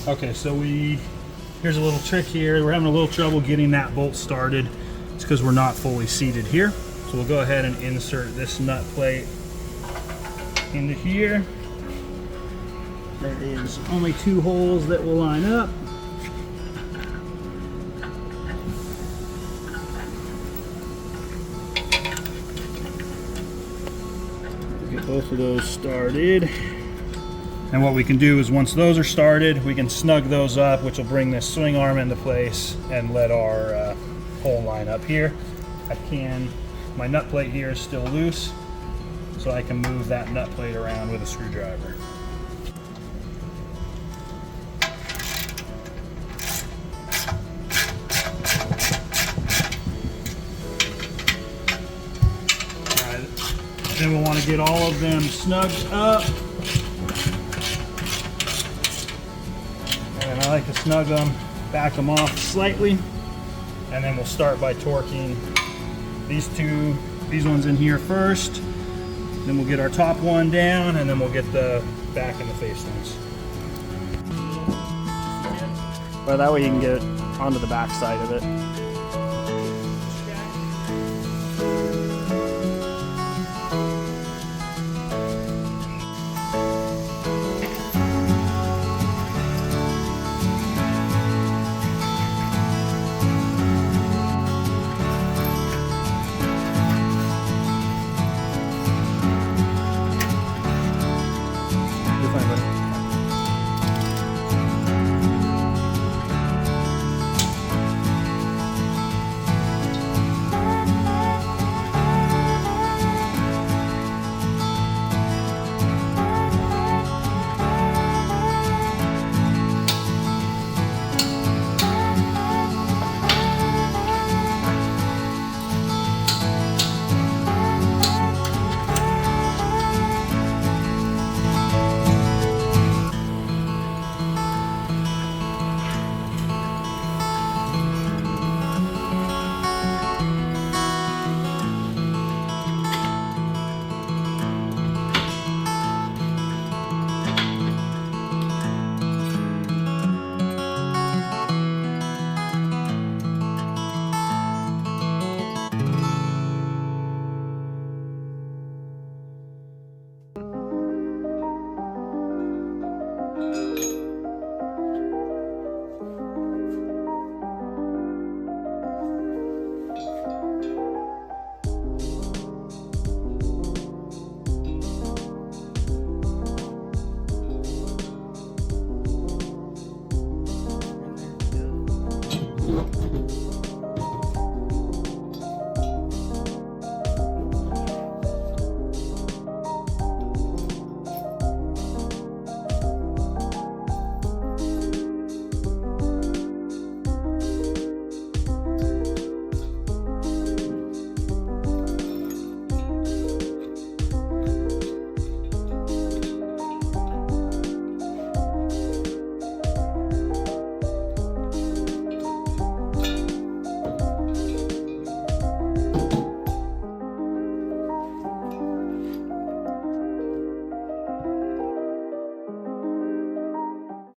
Okay, so here's a little trick here. We're having a little trouble getting that bolt started. It's because we're not fully seated here. So we'll go ahead and insert this nut plate into here. There is only 2 holes that will line up. Get both of those started. And what we can do is once those are started, we can snug those up, which will bring this swing arm into place and let our hole line up here. My nut plate here is still loose, so I can move that nut plate around with a screwdriver. Then we'll want to get all of them snugged up. And I like to snug them, back them off slightly. And then we'll start by torquing these ones in here first. Then we'll get our top one down, and then we'll get the back and the face ones. Well, that way you can get onto the back side of it.